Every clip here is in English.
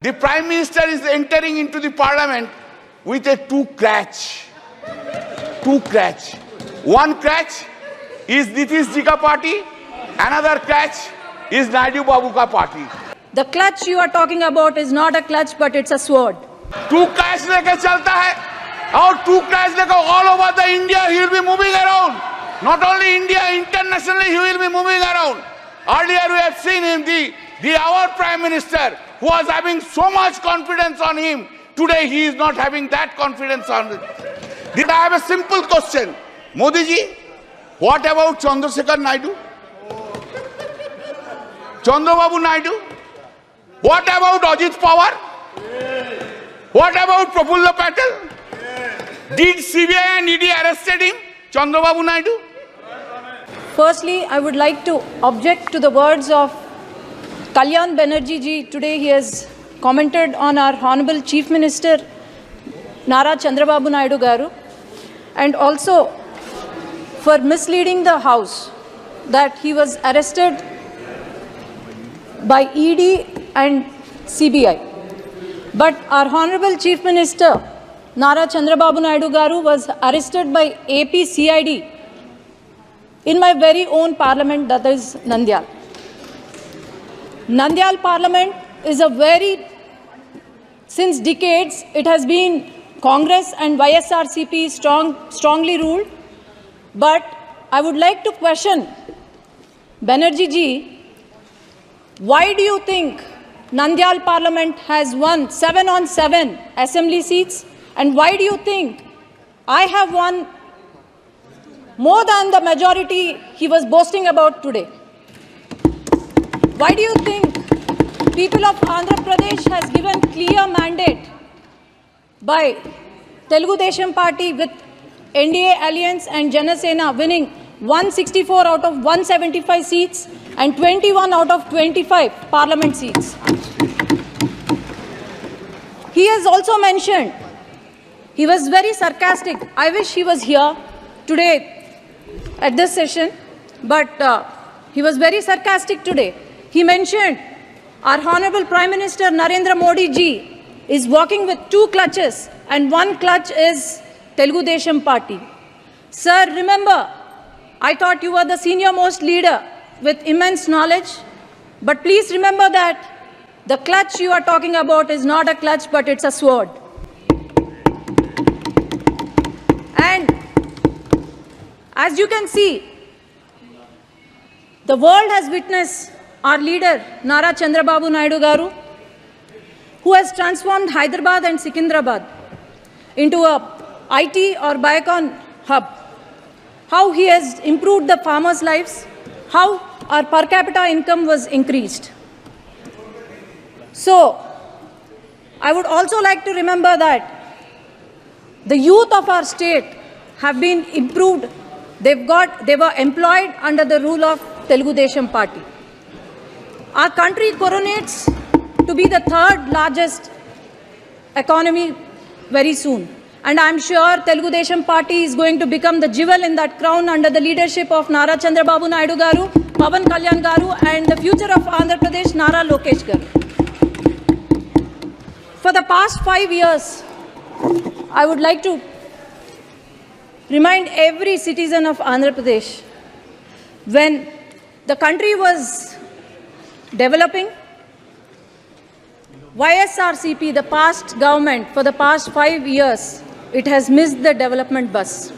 The Prime Minister is entering into the Parliament with a two crutch. One crutch is Nitish Ji ka party, another crutch is Naidu Babu ka party. The clutch you are talking about is not a clutch, but it's a sword. Two crutch लेके चलता है और two crutch लेकर all over the India he will be moving around. Not only India, internationally he will be moving around. Earlier we have seen him, our Prime Minister, who was having so much confidence on him. Today he is not having that confidence on him. Did I have a simple question? Modi ji, what about Chandrasekhar Naidu? Chandrababu Naidu? What about Ajit Pawar? What about Prafulla Patel? Did CBI and ED arrested him? Chandrababu Naidu? Firstly, I would like to object to the words of Kalyan Banerjee ji. Today he has commented on our Honorable Chief Minister Nara Chandrababu Naidu Garu, and also for misleading the House that he was arrested by ED and CBI. But our Honorable Chief Minister Nara Chandrababu Naidu Garu was arrested by AP CID in my very own parliament, that is Nandyal. Nandyal parliament is since decades, it has been Congress and YSRCP strongly ruled. But I would like to question Banerjee ji, why do you think Nandyal Parliament has won 7 on 7 assembly seats? And why do you think I have won more than the majority he was boasting about today? Why do you think people of Andhra Pradesh has given clear mandate by Telugu Desam Party with NDA Alliance and Janasena winning 164 out of 175 seats and 21 out of 25 parliament seats? He has also mentioned, he was very sarcastic. I wish he was here today at this session, but he was very sarcastic today. He mentioned our Honorable Prime Minister Narendra Modi ji is walking with two clutches, and one clutch is Telugu Desam Party. Sir, remember, I thought you were the senior most leader with immense knowledge, but please remember that the clutch you are talking about is not a clutch, but it's a sword. And as you can see, the world has witnessed our leader Nara Chandrababu Naidu Garu, who has transformed Hyderabad and Secunderabad into a IT or Biocon hub. How he has improved the farmers' lives, how our per capita income was increased. So, I would also like to remember that the youth of our state have been improved. They were employed under the rule of Telugu Desam Party. Our country coronates to be the third largest economy very soon. And I'm sure Telugu Desam Party is going to become the jewel in that crown under the leadership of Nara Chandrababu Naidu Garu, Pawan Kalyan Garu, and the future of Andhra Pradesh, Nara Lokesh Garu. For the past 5 years, I would like to remind every citizen of Andhra Pradesh, when the country was developing, YSRCP, the past government, for the past 5 years, it has missed the development bus.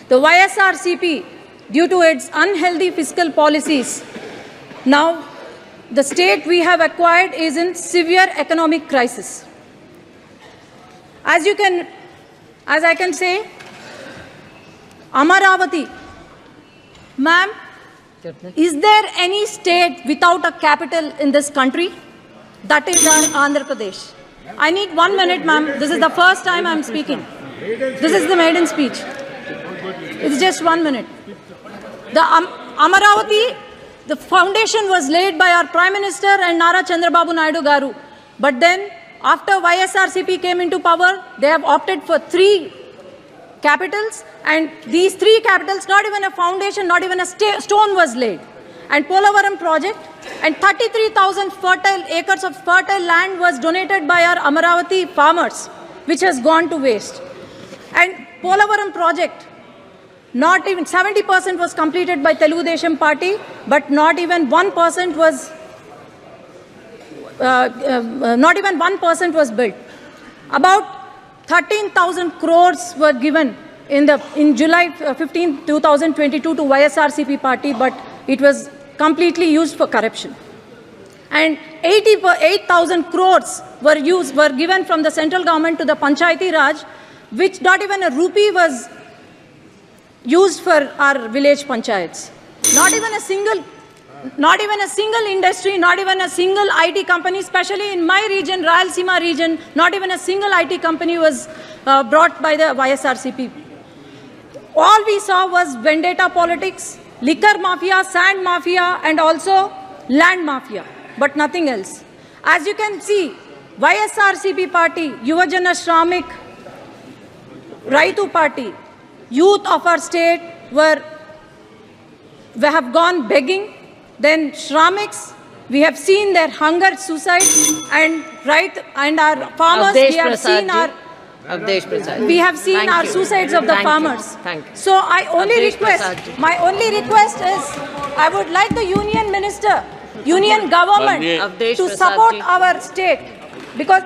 The YSRCP, due to its unhealthy fiscal policies, now the state we have acquired is in severe economic crisis. As I can say, Amaravati, ma'am, is there any state without a capital in this country? That is our Andhra Pradesh. I need 1 minute, ma'am. This is the first time I'm speaking. This is the maiden speech. It's just 1 minute. The Amaravati, the foundation was laid by our Prime Minister and Nara Chandrababu Naidu Garu. But then, after YSRCP came into power, they have opted for 3 capitals, and these 3 capitals, not even a foundation, not even a stone was laid. and Polavaram project, and 33,000 fertile acres of fertile land was donated by our Amaravati farmers, which has gone to waste. And Polavaram project, not even 70% was completed by Telugu Desam Party, but not even 1% was built. About 13,000 crores were given in July 15, 2022 to YSRCP party, but it was completely used for corruption. And 8,000 crores were given from the central government to the Panchayati Raj, which not even a rupee was used for our village panchayats. Not even a single industry, not even a single IT company, especially in my region, Rayalaseema region, not even a single IT company was brought by the YSRCP. All we saw was vendetta politics, liquor mafia, sand mafia, and also land mafia, but nothing else. As you can see, YSRCP party, Yuvajana Shramik, Raitu party, youth of our state have gone begging. Then Shramiks, we have seen their hunger, suicide, and our farmers, we have seen our suicides of the farmers. Thank you. So my only request is, I would like the union minister, union government Avdesh to Prasad support ji. our state, because